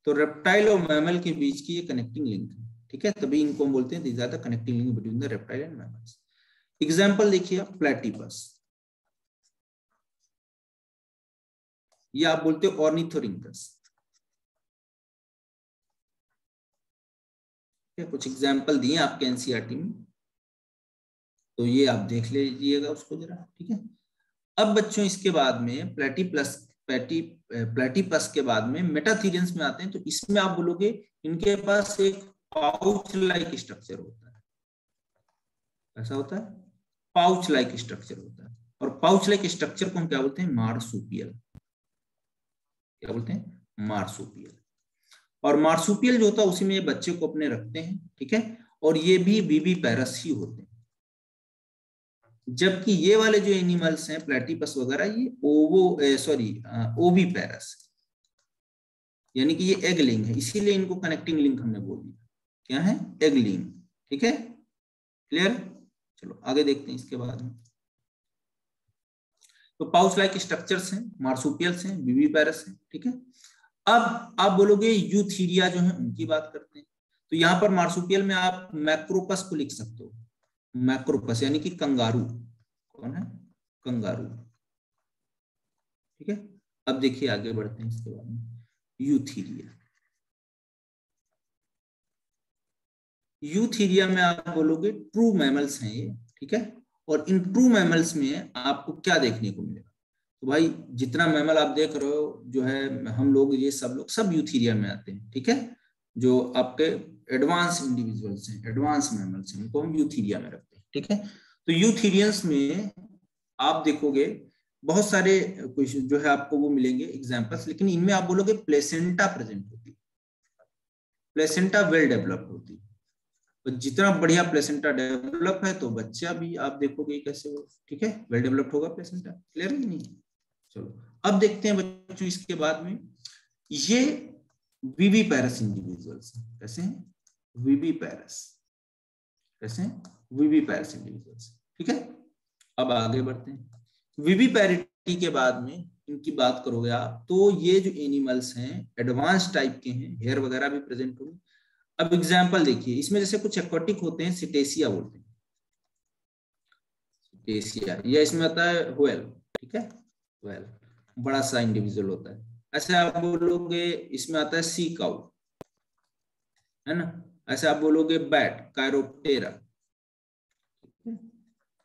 तो रेप्टाइल और मैमल के बीच की ये कनेक्टिंग लिंक है। ठीक है, तभी इनको हम बोलते हैं these are the connecting link between the reptile and mammals. Example देखिए प्लेटिपस, ये आप बोलते हो ऑर्निथोरिंकस। कुछ एग्जाम्पल दिए आपके एनसीईआरटी में, तो ये आप देख लीजिएगा उसको जरा। ठीक है, अब बच्चों इसके बाद में प्लेटिपस के बाद में मेटाथीरियंस में आते हैं, तो इसमें आप बोलोगे इनके पास एक पाउच लाइक स्ट्रक्चर होता है, ऐसा होता है, पाउच लाइक स्ट्रक्चर होता है, और पाउच लाइक स्ट्रक्चर को हम क्या बोलते हैं, मार्सुपियल, क्या बोलते हैं, मार्सुपियल। और मार्सुपियल जो होता है उसी में ये बच्चे को अपने रखते हैं। ठीक है, और ये भी बीबी पैरस ही होते हैं, जबकि ये वाले जो एनिमल्स हैं प्लेटिपस वगैरह ये ओवी पैरस, यानी कि ये एग लिंग है, इसीलिए इनको कनेक्टिंग लिंक हमने बोल दिया, क्या है, एग लिंग। ठीक है, क्लियर, चलो आगे देखते हैं इसके बाद में। तो पाउच लाइक स्ट्रक्चर्स हैं, मार्सुपियल्स हैं, बीबी पैरस हैं। ठीक है, अब आप बोलोगे यूथीरिया जो है उनकी बात करते हैं, तो यहां पर मार्सुपियल में आप मैक्रोपस को लिख सकते हो, मैक्रोपस यानी कि कंगारू, कौन है, कंगारू। ठीक है, अब देखिए आगे बढ़ते हैं इसके बाद में, यूथीरिया। यूथीरिया में आप बोलोगे ट्रू मैमल्स हैं ये, ठीक है। और इन ट्रू मैमल्स में आपको क्या देखने को मिलेगा? तो भाई जितना मैमल आप देख रहे हो जो है, हम लोग ये सब लोग सब यूथीरिया में आते हैं, ठीक है। जो आपके एडवांस इंडिविजुअल्स हैं, एडवांस मैमल्स हैं, उनको हम यूथीरिया में रखते हैं, ठीक है। तो यूथीरियंस में आप देखोगे बहुत सारे कुछ जो है आपको वो मिलेंगे एग्जाम्पल्स, लेकिन इनमें आप बोलोगे प्लेसेंटा प्रेजेंट होती है, प्लेसेंटा वेल डेवलप्ड होती है। तो जितना बढ़िया प्लेसेंटा डेवलप है तो बच्चा भी आप देखोगे कैसे हो, ठीक है, वेल डेवलप्ड होगा प्लेसेंटा। क्लियर है कि नहीं? चलो अब देखते हैं बच्चों इसके बाद में, ये वीवी पैरस इंडिविजुअल्स कैसे हैं, वीवी पैरस कैसे हैं, वीवी पैरस इंडिविजुअल्स, ठीक है। अब आगे बढ़ते हैं, वीवी पैरिटी के बाद में इनकी बात करोगे आप तो ये जो एनिमल्स हैं एडवांस टाइप के हैं, हेयर वगैरह भी प्रेजेंट होंगे। अब एग्जाम्पल देखिए, इसमें जैसे कुछ एक्वाटिक होते हैं, सिटेसिया बोलते हैं, सिटेसिया, या इसमें आता है व्हेल, ठीक है, व्हेल बड़ा सा इंडिविजुअल होता है। ऐसे आप बोलोगे इसमें आता है सी काउ, है ना। ऐसे आप बोलोगे बैट, कायरोप्टेरा,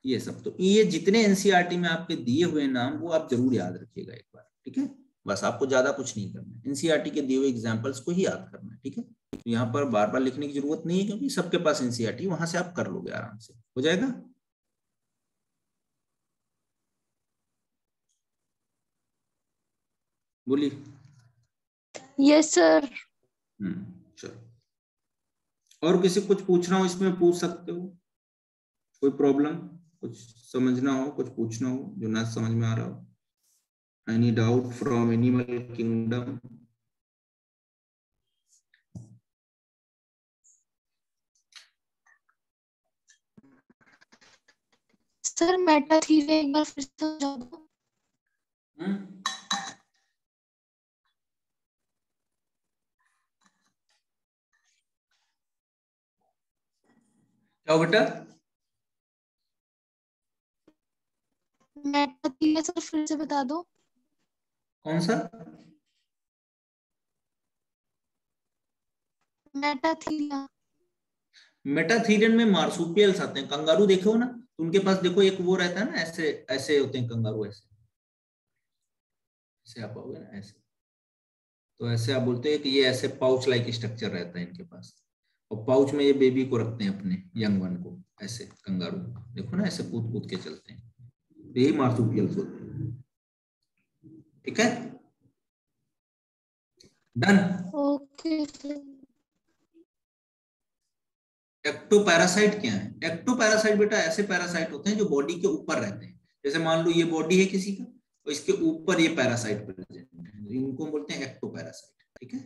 ये सब। तो ये जितने एनसीईआरटी में आपके दिए हुए नाम वो आप जरूर याद रखिएगा एक बार, ठीक है। बस आपको ज्यादा कुछ नहीं करना है, एनसीईआरटी के दिए हुए एग्जांपल्स को ही याद करना है, ठीक है। तो यहाँ पर बार बार लिखने की जरूरत नहीं है क्योंकि सबके पास एनसीईआरटी, वहां से आप कर लोगे आराम से, हो जाएगा। बोलिए। Yes sir. चलो, और किसी कुछ पूछना हो इसमें पूछ सकते हो, कोई प्रॉब्लम, कुछ समझना हो, कुछ पूछना हो जो ना समझ में आ रहा हो, any doubt from animal kingdom? Sir Metatheria एक बार फिर से समझा दो। क्या बेटा? मेटाथीरिया सर फिर से बता दो। कौन सा? मेटाथीरिया। मेटाथीरियन में मार्सुपियल्स आते हैं, कंगारू देखे हो ना, तो उनके पास देखो एक वो रहता है ना, ऐसे ऐसे होते हैं कंगारू, ऐसे ऐसे आप आओगे ना ऐसे, तो ऐसे आप बोलते हैं कि ये ऐसे पाउच लाइक स्ट्रक्चर रहता है इनके पास, और पाउच में ये बेबी को रखते हैं अपने यंग वन को, ऐसे कंगारू देखो ना, ऐसे कूद कूद के चलते हैं, तो यही मार्सुपियल्स होते हैं, ठीक है। डन। Okay sir. एक्टोपैरासाइट क्या है? एक्टोपैरासाइट बेटा ऐसे पैरासाइट होते हैं जो बॉडी के ऊपर रहते हैं, जैसे मान लो ये बॉडी है किसी का और इसके ऊपर ये पैरासाइट प्रेजेंट है, इनको बोलते हैं एक्टोपैरासाइट, ठीक है।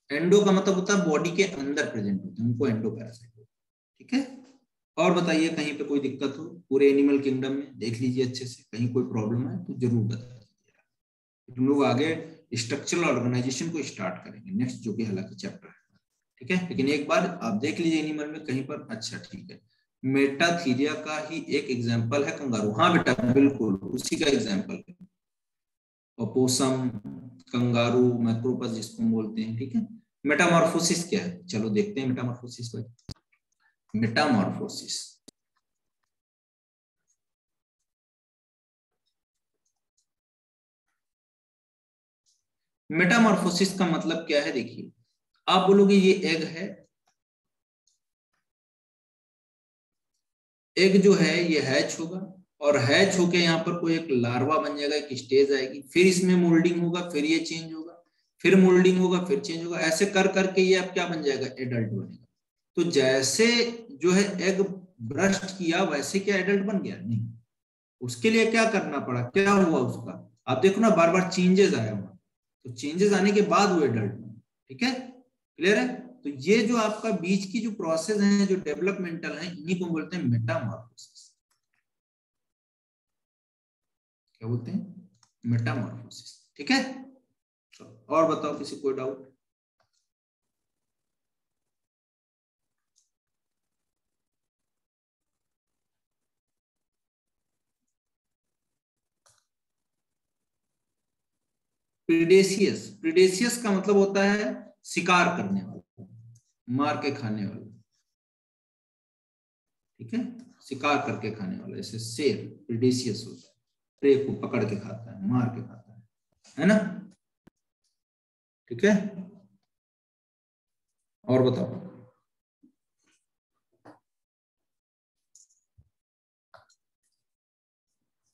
एंडो का मतलब होता है बॉडी के अंदर प्रेजेंट होते हैं, उनको एंडोपैरासाइट होते हैं, ठीक है। और बताइए कहीं पे कोई दिक्कत हो पूरे एनिमल किंगडम में, देख लीजिए अच्छे से, कहीं कोई प्रॉब्लम है तो जरूर बता दीजिए। हम लोग आगे स्ट्रक्चरल ऑर्गेनाइजेशन को स्टार्ट करेंगे नेक्स्ट, जो कि हालांकि चैप्टर है, ठीक है। लेकिन एक बार आप देख लीजिए एनिमल में कहीं पर, अच्छा ठीक है। मेटाथीरिया का ही एक एग्जांपल है कंगारू, हाँ बेटा बिल्कुल उसी का एग्जांपल है, ओपोसम, कंगारू, मैक्रोपस जिसको हम बोलते हैं, ठीक है। मेटामॉर्फोसिस क्या है, चलो देखते हैं मेटामॉर्फोसिस। मेटामॉर्फोसिस, मेटामॉर्फोसिस का मतलब क्या है, देखिए आप बोलोगे ये एग है, एग जो है ये हैच होगा, और हैच होके यहाँ पर कोई एक लार्वा बन जाएगा, एक स्टेज आएगी, फिर इसमें मोल्डिंग होगा, फिर ये चेंज होगा, फिर मोल्डिंग होगा, फिर चेंज होगा, ऐसे कर करके ये अब क्या बन जाएगा, एडल्ट बनेगा। तो जैसे जो है एग ब्रस्ट किया वैसे क्या एडल्ट बन गया? नहीं, उसके लिए क्या करना पड़ा, क्या हुआ उसका, आप देखो ना बार बार चेंजेस आया हुआ, तो चेंजेस आने के बाद वो एडल्ट बना, ठीक है। क्लियर है? तो ये जो आपका बीच की जो प्रोसेस है, जो डेवलपमेंटल है, इन्हीं को बोलते हैं मेटामॉर्फोसिस। क्या बोलते हैं? मेटामॉर्फोसिस, ठीक है। और बताओ किसी कोई डाउट? प्रीडेशियस, प्रीडेशियस का मतलब होता है शिकार करने वाला, मार के खाने वाला, ठीक है, शिकार करके खाने वाला। जैसे शेर प्रेडेशियस होता है, प्रे को पकड़ के खाता है, मार के खाता है ना? ठीक है, और बताओ।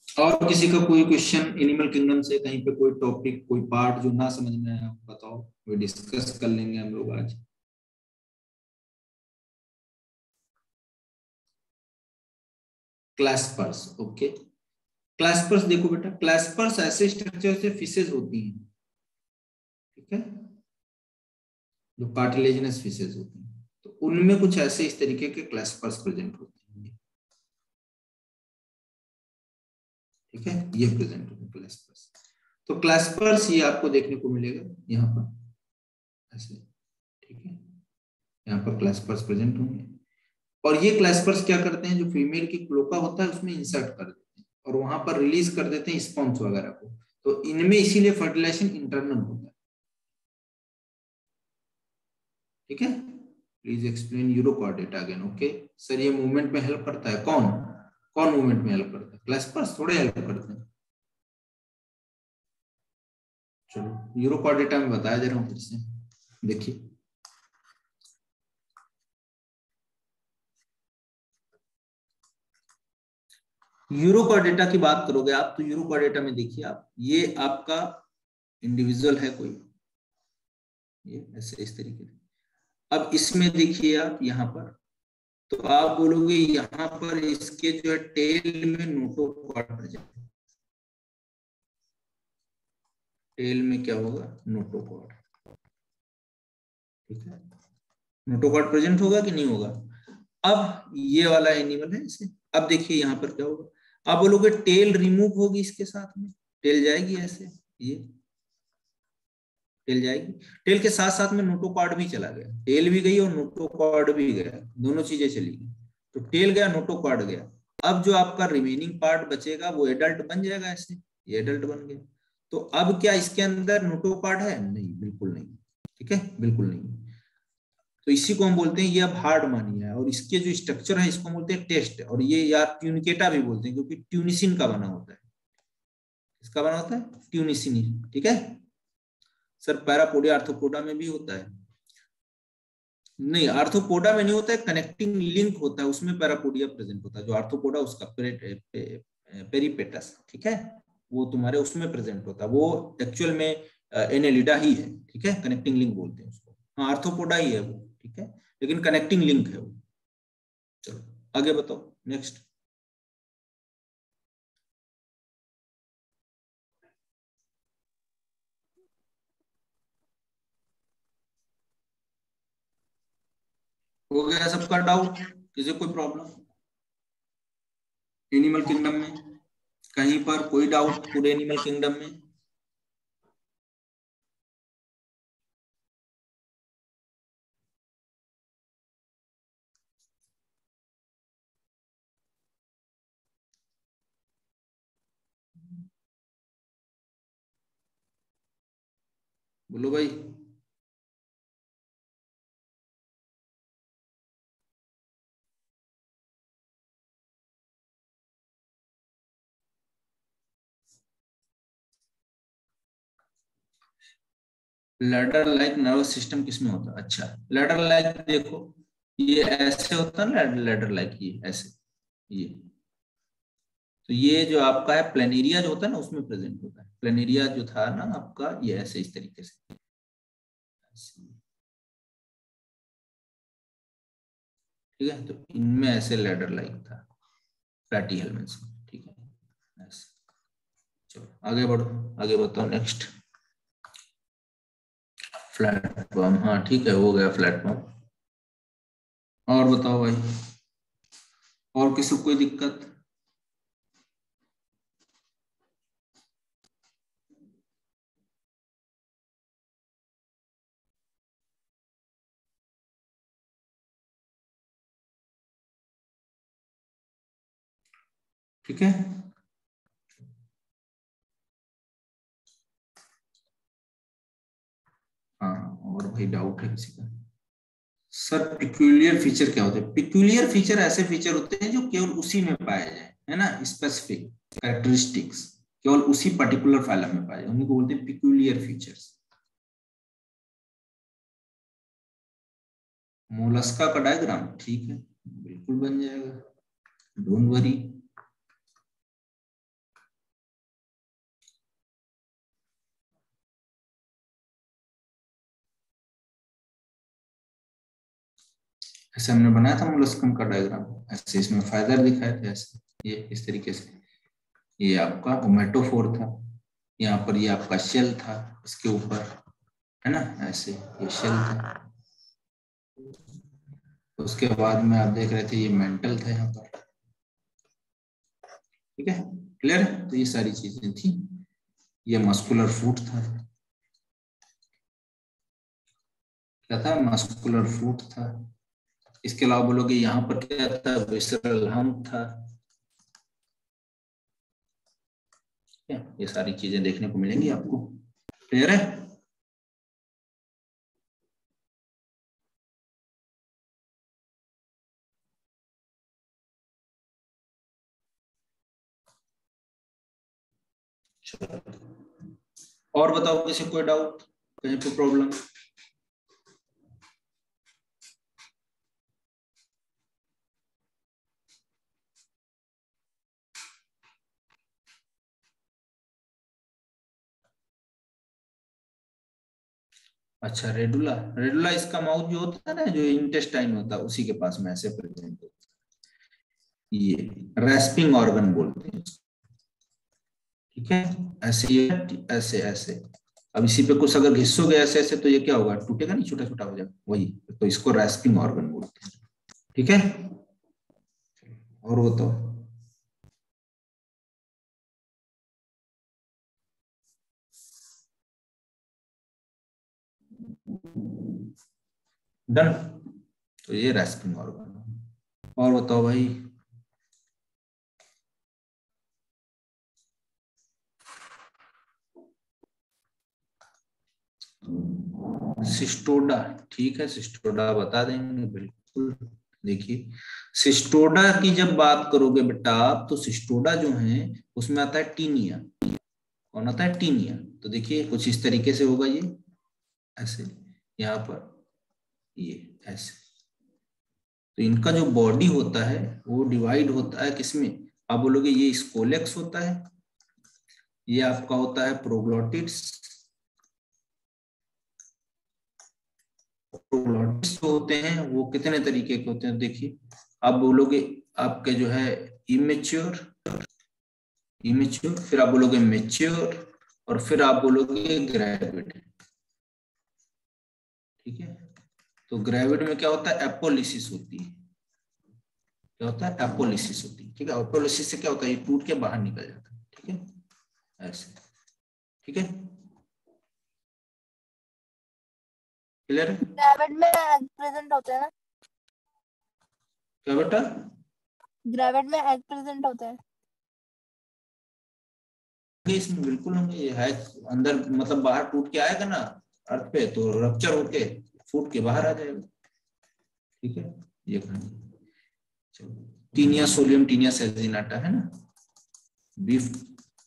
और किसी का कोई क्वेश्चन एनिमल किंगडम से, कहीं पे कोई टॉपिक, कोई पार्ट जो ना समझ में आया बताओ, वो डिस्कस कर लेंगे हम लोग आज। क्लैस्पर्स, ओके। क्लैस्पर्स देखो बेटा, क्लैस्पर्स ऐसे स्ट्रक्चर से फिशेज होती हैं, ठीक है, जो कार्टिलेजिनस फिशेज होती हैं, तो उनमें कुछ ऐसे इस तरीके के क्लैस्पर्स प्रेजेंट होते हैं, ठीक है, ये प्रेजेंट होते हैं क्लैस्पर्स। तो क्लैस्पर्स ये आपको देखने को मिलेगा यहाँ पर ऐसे, ठीक है, यहाँ पर क्लैस्पर्स प्रेजेंट होंगे। और ये क्लैस्पर्स क्या करते हैं, जो फीमेल की क्लोका होता है उसमें इंसर्ट कर देते हैं और वहां पर रिलीज कर देते हैं स्पॉन्ज वगैरह को। तो इनमें इसीलिए फर्टिलाइजेशन इंटरनल होता है, ठीक है। Please explain urochordata again. Okay sir, ये मूवमेंट में हेल्प करता है, कौन कौन मूवमेंट में हेल्प करता है? क्लैस्पर्स थोड़े हेल्प करते हैं। चलो यूरोकॉर्डेटा में बताया दे रहा हूं फिर से, देखिए। यूरोकॉर्डेटा की बात करोगे आप, तो यूरोकॉर्डेटा में देखिए आप, ये आपका इंडिविजुअल है कोई, ये ऐसे इस तरीके से। अब इसमें देखिए आप यहाँ पर, तो आप बोलोगे यहाँ पर इसके जो है टेल में नोटोकॉर्ड प्रेजेंट, टेल में क्या होगा, नोटोकॉर्ड, ठीक है, नोटोकॉर्ड प्रेजेंट होगा कि नहीं होगा? अब ये वाला एनिमल है इसे, अब देखिए यहाँ पर क्या होगा, आप बोलोगे टेल रिमूव होगी इसके साथ में, टेल जाएगी ऐसे, ये टेल जाएगी, टेल के साथ साथ में नोटोकॉर्ड भी चला गया, टेल भी गई और नोटोकॉर्ड भी गया, दोनों चीजें चली गई। तो टेल गया, नोटोकॉर्ड गया, अब जो आपका रिमेनिंग पार्ट बचेगा वो एडल्ट बन जाएगा ऐसे, ये एडल्ट बन गया। तो अब क्या इसके अंदर नोटोकॉर्ड है? नहीं, बिल्कुल नहीं, ठीक है, बिल्कुल नहीं। तो इसी को हम बोलते हैं, ये अब हार्ड मानी है, और इसके जो स्ट्रक्चर है इसको बोलते हैं टेस्ट, और ये या ट्यूनिकेटा भी बोलते हैं, क्योंकि ट्यूनिसिन का बना होता है। इसका बना होता है ट्यूनिसिन, ठीक है सर। पैरापोडिया आर्थ्रोपोडा में भी होता है? नहीं, आर्थ्रोपोडा में नहीं होता है, कनेक्टिंग लिंक होता है, उसमें पैरापोडिया प्रेजेंट होता है। जो आर्थ्रोपोडा उसका पेरीपेटस, ठीक है, वो तुम्हारे उसमें प्रेजेंट होता है, वो एक्चुअल में एनेलिडा ही है, ठीक है, कनेक्टिंग लिंक बोलते हैं उसको। हाँ, आर्थ्रोपोडा ही है वो, ठीक है, लेकिन कनेक्टिंग लिंक है वो। चलो आगे बताओ, नेक्स्ट। हो गया सबका डाउट? किसी कोई प्रॉब्लम एनिमल किंगडम में, कहीं पर कोई डाउट पूरे एनिमल किंगडम में? बोलो भाई। लैडर लाइक नर्वस सिस्टम किसमें होता है? अच्छा, लैडर लाइक देखो, ये ऐसे होता है ना, लैडर लाइक, ये ऐसे, ये तो ये जो आपका है प्लेनेरिया जो होता है ना, उसमें प्रेजेंट होता है। प्लेनेरिया जो था ना आपका, ये ऐसे इस तरीके से ऐसे, ठीक है, तो इनमें ऐसे लैडर लाइक था फ्लैटी हेलमेंट्स में, ठीक है ऐसे। चलो आगे बढ़ो, आगे बताओ नेक्स्ट। प्लेटफॉर्म, हाँ ठीक है, हो गया प्लेटफॉर्म। और बताओ भाई, और किसी को कोई दिक्कत? ठीक है, हाँ और भाई डाउट है किसी का? सर पिक्यूलियर फीचर क्या होते हैं? पिक्यूलियर फीचर ऐसे फीचर होते हैं जो केवल उसी में पाए जाए, है ना, स्पेसिफिक कैरेक्टरिस्टिक्स केवल उसी पर्टिकुलर फाइलम में पाए जाए, उन्हीं को बोलते हैं पिक्यूलियर फीचर्स। मोलस्का का डायग्राम, ठीक है, बिल्कुल बन जाएगा, डोंट वरी। ऐसे हमने बनाया था मोलस्कम का डायग्राम, ऐसे इसमें फाइबर दिखाए थे, ऐसे ये इस तरीके से। ये आपका ओमेटोफोर था, यहाँ पर ये आपका शेल था इसके ऊपर, है ना, ऐसे ये शेल था। उसके बाद में आप देख रहे थे ये मेंटल था यहाँ पर, ठीक है, क्लियर है। तो ये सारी चीजें थी। ये मस्कुलर फूट था, क्या था, मस्कुलर फूट था। इसके अलावा बोलोगे यहाँ पर क्या था, विसरल हम्प था। ये सारी चीजें देखने को मिलेंगी आपको, क्लियर है। और बताओ किसी कोई डाउट, कहीं पे प्रॉब्लम? अच्छा, रेडुला, रेडुला इसका माउथ जो होता है ना, जो इंटेस्टाइन होता है उसी के पास में ऐसे प्रेजेंट होता है, ये रेस्पिंग ऑर्गन बोलते हैं इसको, ठीक है। ऐसे ये ऐसे ऐसे, अब इसी पे कुछ अगर घिसोगे ऐसे ऐसे तो ये क्या होगा, टूटेगा नहीं, छोटा छोटा हो जाएगा, वही तो इसको रेस्पिंग ऑर्गन बोलते हैं, ठीक है। और बताओ, डन। तो ये रेस्पिंग ऑर्गन। और बताओ भाई, सिस्टोडा, ठीक है, सिस्टोडा बता देंगे बिल्कुल। देखिए, सिस्टोडा की जब बात करोगे बेटा आप, तो सिस्टोडा जो है उसमें आता है टीनिया। कौन आता है, टीनिया। तो देखिए कुछ इस तरीके से होगा ये, ऐसे, यहाँ पर ये ऐसे। तो इनका जो बॉडी होता है वो डिवाइड होता है किसमें, आप बोलोगे ये स्कोलेक्स होता है, ये आपका होता है प्रोग्लोटिड्स। प्रोग्लोटिड्स जो होते हैं वो कितने तरीके के होते हैं, देखिए, आप बोलोगे आपके जो है इमेच्योर, इमेच्योर, फिर आप बोलोगे मेच्योर, और फिर आप बोलोगे ग्रेविड, ठीक है। तो ग्रेविड में क्या होता है, एपोलिसिस होती है, क्या होता है, एपोलिसिस होती है, ठीक है। एपोलिसिस से क्या होता है, ये टूट के बाहर निकल जाता है, ठीक है, ऐसे, ठीक है, क्लियर है। ग्रेविड में एग प्रेजेंट होते हैं ना? क्या बेटा, ग्रेविड में एग प्रेजेंट होते हैं। इसमें बिल्कुल होंगे, ये है अंदर, मतलब बाहर टूट के आएगा ना अर्थ पे, तो रप्चर होके फूट के बाहर आ जाएगा, ठीक है। ये कहानी, चलो, टीनिया सोलियम, टीनिया सेजिनाटा, है ना, बीफ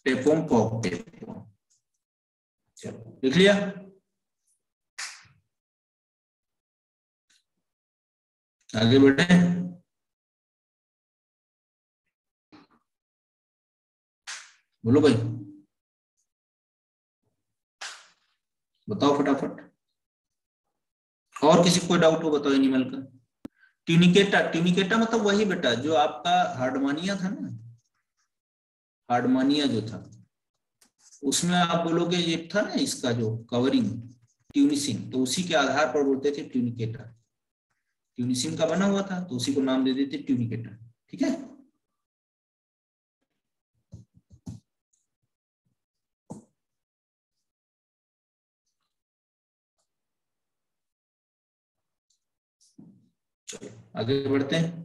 टेपोम पॉक टेपोम, चलो लिख लिया। आगे बढ़े, बोलो भाई, बताओ फटाफट। और किसी को कोई डाउट हो बताओ एनिमल का। ट्यूनिकेटा, ट्यूनिकेटा मतलब वही बेटा जो आपका हार्डमानिया था ना, हार्डमानिया जो था उसमें आप बोलोगे ये था ना इसका जो कवरिंग ट्यूनिसिन, तो उसी के आधार पर बोलते थे ट्यूनिकेटा, ट्यूनिसिन का बना हुआ था तो उसी को नाम दे देते ट्यूनिकेटा, ठीक है। चलो आगे बढ़ते हैं।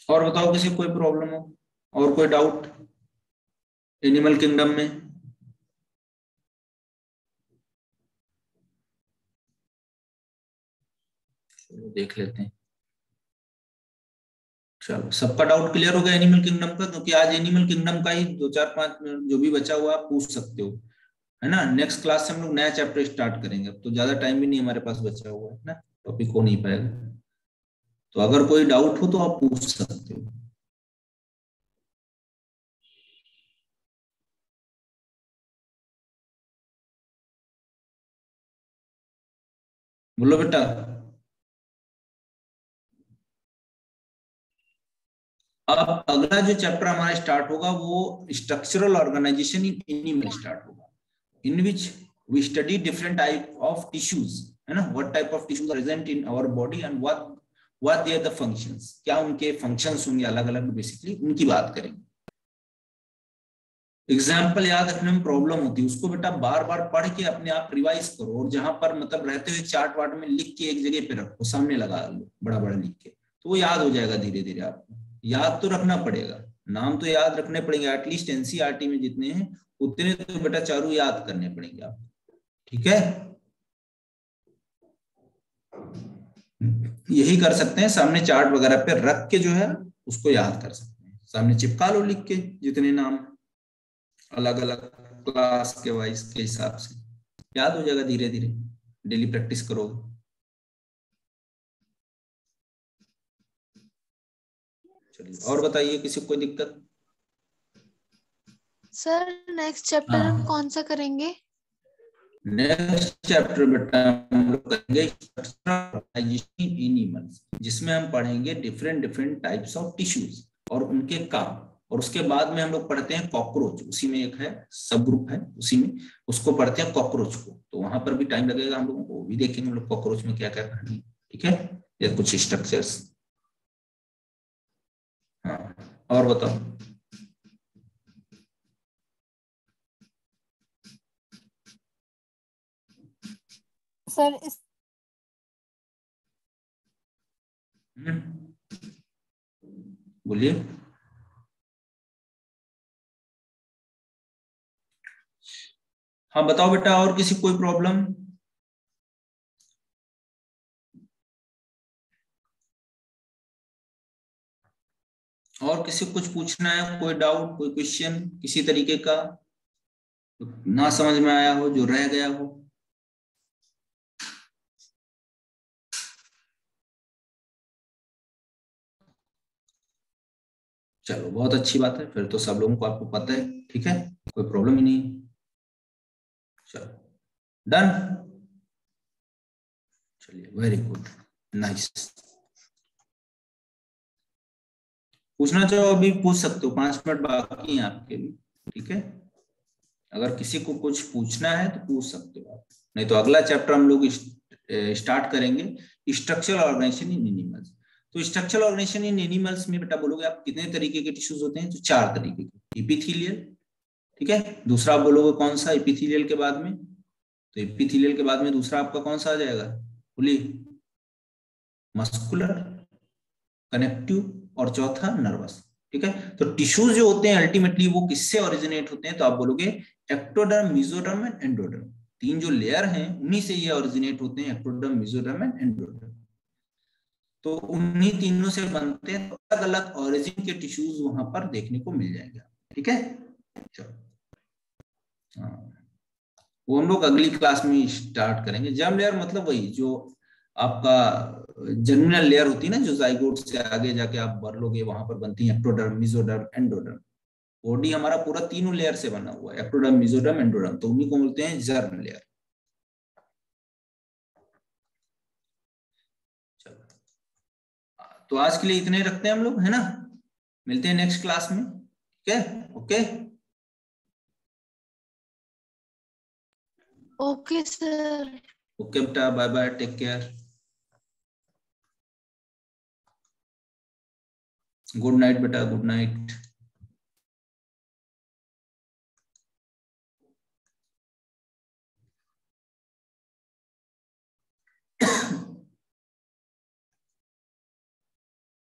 और बताओ किसी को कोई प्रॉब्लम हो और कोई डाउट एनिमल किंगडम में? चलो देख लेते हैं। चलो सबका डाउट क्लियर हो गया एनिमल किंगडम का? क्योंकि आज एनिमल किंगडम का ही 2 4 5 मिनट जो भी बचा हुआ आप पूछ सकते हो, है ना। नेक्स्ट क्लास से हम लोग नया चैप्टर स्टार्ट करेंगे, अब तो ज्यादा टाइम भी नहीं हमारे पास बचा हुआ है ना, टॉपिक हो नहीं पाएगा। तो अगर कोई डाउट हो तो आप पूछ सकते हो। बोलो बेटा। अब अगला जो चैप्टर हमारा स्टार्ट होगा वो structural organisation in animal start होगा, in which we study different type of tissues, है ना। what type of tissues are present in our body and what they are the functions, क्या उनके functions होंगे अलग अलग, बेसिकली उनकी बात करेंगे। एग्जाम्पल याद रखने में प्रॉब्लम होती है, उसको बेटा बार बार पढ़ के अपने आप रिवाइज करो, और जहां पर मतलब रहते हुए चार्ट वार्ट में लिख के एक जगह पे रखो, सामने लगा लो बड़ा बड़ा लिख के, तो वो याद हो जाएगा धीरे धीरे। आपको याद तो रखना पड़ेगा, नाम तो याद रखने पड़ेंगे, एटलीस्ट एनसीईआरटी में जितने हैं उतने तो बेटा चारों याद करने पड़ेंगे आपको, ठीक है। यही कर सकते हैं, सामने चार्ट वगैरह पे रख के जो है उसको याद कर सकते हैं, सामने चिपका लो लिख के जितने नाम अलग अलग क्लास के वाइज के हिसाब से, याद हो जाएगा धीरे धीरे, डेली प्रैक्टिस करोगे। चलिए और बताइए किसी को कोई दिक्कत? सर नेक्स्ट चैप्टर हम कौन सा करेंगे? नेक्स्ट चैप्टर बेटा हम लोग करेंगे स्ट्रक्चरल एनिमल्स, जिसमें हम पढ़ेंगे different different types of tissues और उनके काम, और उसके बाद में हम लोग पढ़ते हैं कॉकरोच, उसी में एक है सब ग्रुप है उसी में, उसको पढ़ते हैं कॉकरोच को, तो वहां पर भी टाइम लगेगा हम लोगों को, भी देखेंगे हम लोग कॉकरोच में क्या क्या करना है, ठीक है। ये कुछ स्ट्रक्चर्स। हाँ और बताओ। सर इस बोलिए। हाँ बताओ बेटा, और किसी कोई प्रॉब्लम? और किसी को कुछ पूछना है, कोई डाउट कोई क्वेश्चन किसी तरीके का ना समझ में आया हो, जो रह गया हो? चलो बहुत अच्छी बात है, फिर तो सब लोगों को आपको पता है, ठीक है, कोई प्रॉब्लम ही नहीं। चलो डन। चलिए वेरी गुड, नाइस। पूछना चाहो अभी पूछ सकते हो, 5 मिनट बाकी हैं आपके भी, ठीक है। अगर किसी को कुछ पूछना है तो पूछ सकते हो आप, नहीं तो अगला चैप्टर हम लोग स्टार्ट करेंगे स्ट्रक्चरल ऑर्गेनाइजेशन इन एनिमल्स। तो स्ट्रक्चरल ऑर्गेनाइजेशन इन एनिमल्स में बेटा बोलोगे आप कितने तरीके के टिश्यूज होते हैं? तो 4 तरीके के, एपिथेलियल, ठीक है। दूसरा आप बोलोगे कौन सा एपिथेलियल के बाद में? तो एपिथेलियल के बाद में दूसरा आपका कौन सा आ जाएगा? बोलिए। मस्कुलर, कनेक्टिव और चौथा नर्वस, ठीक है। तो टिश्यूज जो होते हैं अल्टीमेटली वो किससे ओरिजिनेट होते हैं? तो आप बोलोगे एक्टोडर्म, मेसोडर्म एंड एंडोडर्म, 3 जो लेयर हैं उन्हीं से ये ओरिजिनेट होते हैं, एक्टोडर्म, मेसोडर्म एंड एंडोडर्म। तो उन्हीं तीनों से बनते हैं, तो अलग अलग ओरिजिन के टिश्यूज वहां पर देखने को मिल जाएंगे, ठीक है। चलो हाँ, वो हम लोग अगली क्लास में स्टार्ट करेंगे। जर्म लेयर मतलब वही जो आपका जर्मिनल लेयर होती है ना, जो जाइगोट से आगे जाके आप बढ़ लोगे वहां पर बनती है एक्टोडर्म, मेसोडर्म, एंडोडर्म। बॉडी हमारा पूरा तीनों लेयर से बना हुआ है, एक्टोडर्म, मेसोडर्म, एंडोडर्म, तो उन्हीं को बोलते हैं जर्म लेयर। चलो तो आज के लिए इतने रखते हैं हम लोग, है ना। मिलते हैं नेक्स्ट क्लास में, ठीक है। Okay okay sir. ओके बेटा, bye bye, take care, good night बेटा, गुड नाइट।